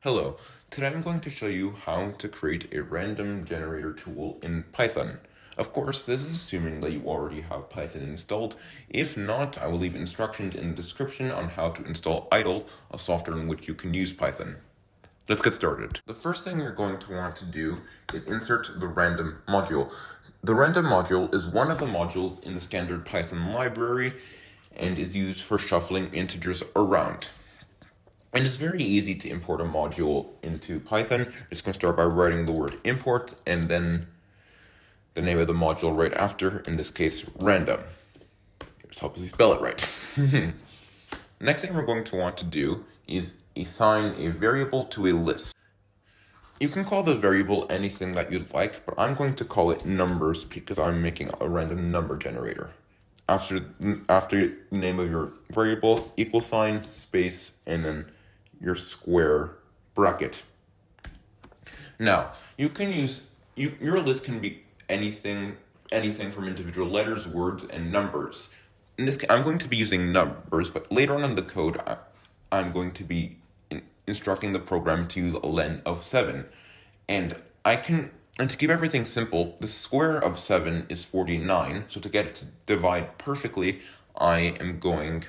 Hello, today I'm going to show you how to create a random generator tool in Python. Of course, this is assuming that you already have Python installed. If not, I will leave instructions in the description on how to install Idle, a software in which you can use Python. Let's get started. The first thing you're going to want to do is insert the random module. The random module is one of the modules in the standard Python library and is used for shuffling integers around. And it's very easy to import a module into Python. You're just going to start by writing the word import and then the name of the module right after, in this case, random. Just helps you spell it right. Next thing we're going to want to do is assign a variable to a list. You can call the variable anything that you'd like, but I'm going to call it numbers because I'm making a random number generator. After the name of your variable, equal sign, space, and then your square bracket. Now, you can use, your list can be anything from individual letters, words, and numbers. In this case, I'm going to be using numbers, but later on in the code, I'm going to be instructing the program to use a len of 7. And to keep everything simple, the square of 7 is 49, so to get it to divide perfectly, I'm going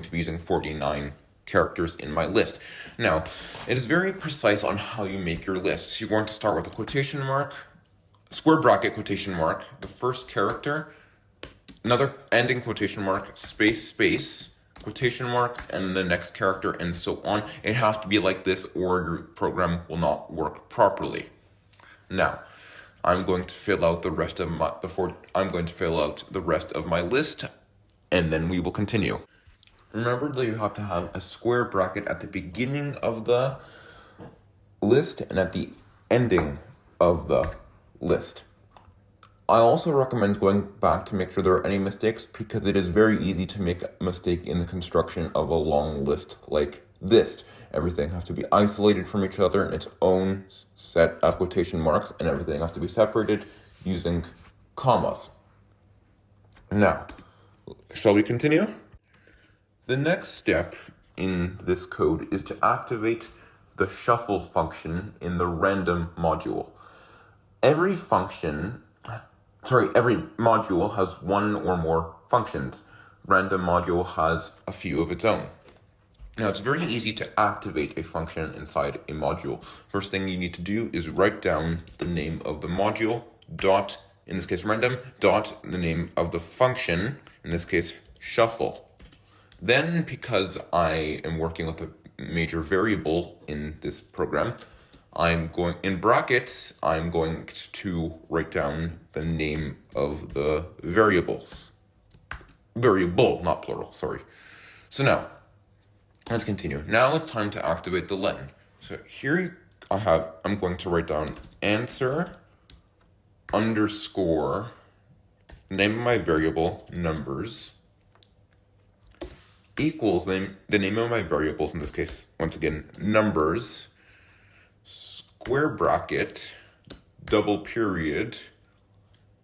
to be using 49 characters in my list. Now, it is very precise on how you make your list. So you're going to start with a quotation mark, square bracket, quotation mark, the first character, another ending quotation mark, space, space, quotation mark, and the next character, and so on. It has to be like this or your program will not work properly. Now, I'm going to fill out the rest of my list, and then we will continue. Remember that you have to have a square bracket at the beginning of the list and at the ending of the list. I also recommend going back to make sure there are any mistakes because it is very easy to make a mistake in the construction of a long list like this. Everything has to be isolated from each other in its own set of quotation marks, and everything has to be separated using commas. Now, shall we continue? The next step in this code is to activate the shuffle function in the random module. Every module has one or more functions. Random module has a few of its own. Now, it's very easy to activate a function inside a module. First thing you need to do is write down the name of the module, dot, in this case random, dot, the name of the function, in this case shuffle. Then, because I am working with a major variable in this program, in brackets, I'm going to write down the name of the variables. Variable, not plural, sorry. So now, let's continue. Now it's time to activate the len. So here I'm going to write down answer underscore name of my variable numbers equals the name of my variables, in this case, once again, numbers, square bracket, double period,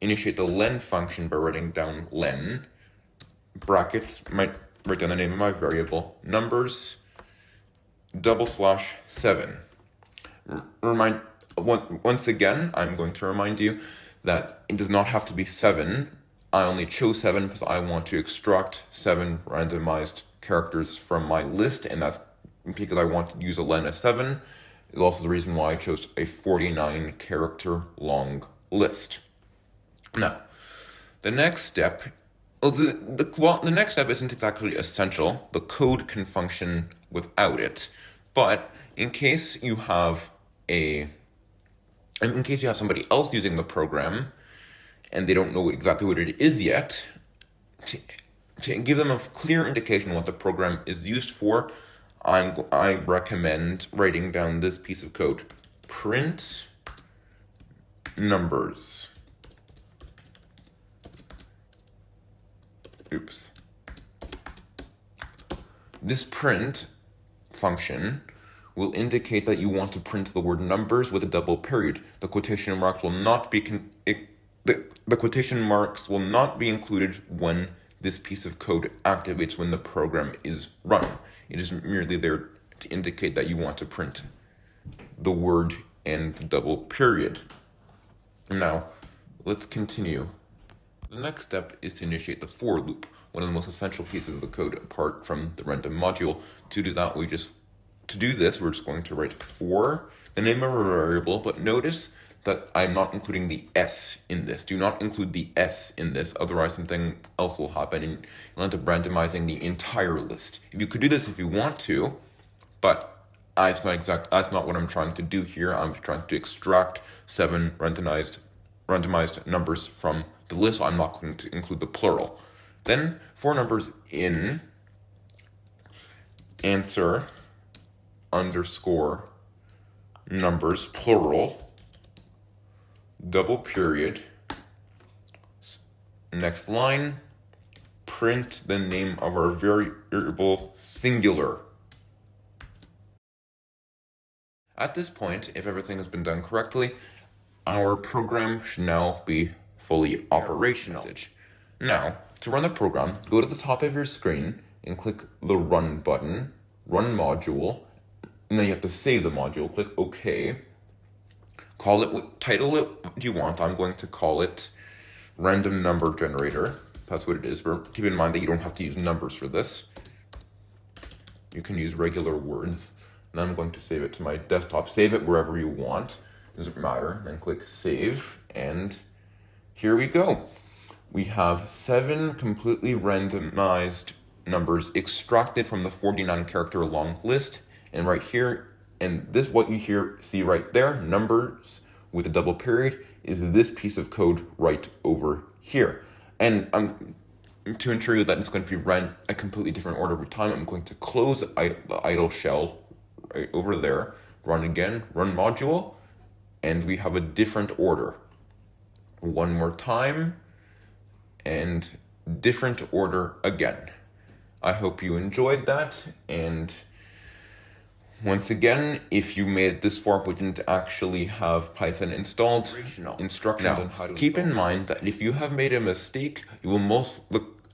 initiate the len function by writing down len, brackets, might write down the name of my variable, numbers, /7. Once again, I'm going to remind you that it does not have to be 7. I only chose 7 because I want to extract 7 randomized characters from my list, and that's because I want to use a len of 7. It's also the reason why I chose a 49 character long list. Now, the next step, the next step isn't exactly essential. The code can function without it, but in case you have somebody else using the program and they don't know exactly what it is yet, to give them a clear indication of what the program is used for, I recommend writing down this piece of code. Print numbers. Oops. This print function will indicate that you want to print the word numbers with a double period. The quotation marks will not be the quotation marks will not be included when this piece of code activates when the program is run. It is merely there to indicate that you want to print the word and the double period. Now, let's continue. The next step is to initiate the for loop, one of the most essential pieces of the code apart from the random module. To do this, we're just going to write for the name of a variable, but notice that I'm not including the s in this. Do not include the s in this, otherwise something else will happen and you'll end up randomizing the entire list. You could do this if you want to, but that's not what I'm trying to do here. I'm trying to extract 7 randomized numbers from the list, so I'm not going to include the plural. Then for numbers in answer underscore numbers plural double period, next line, print the name of our variable singular. At this point, if everything has been done correctly, our program should now be fully operational. Now, to run the program, go to the top of your screen and click the Run button, Run Module, and then you have to save the module. Click OK. Title it what you want. I'm going to call it Random Number Generator. That's what it is. But keep in mind that you don't have to use numbers for this. You can use regular words. And I'm going to save it to my desktop. Save it wherever you want. Doesn't matter. Then click Save, and here we go. We have 7 completely randomized numbers extracted from the 49 character long list, and right here, and this what you see right there, numbers with a double period, is this piece of code right over here. And to ensure you that it's going to be run a completely different order every time, I'm going to close the idle shell right over there, run again, run module, and we have a different order. One more time, and different order again. I hope you enjoyed that, and once again, if you made it this far but didn't actually have Python installed, instructions on how to keep in mind that if you have made a mistake, you will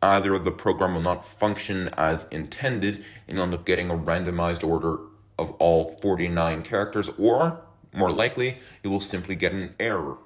either the program will not function as intended and you'll end up getting a randomized order of all 49 characters, or more likely, you will simply get an error.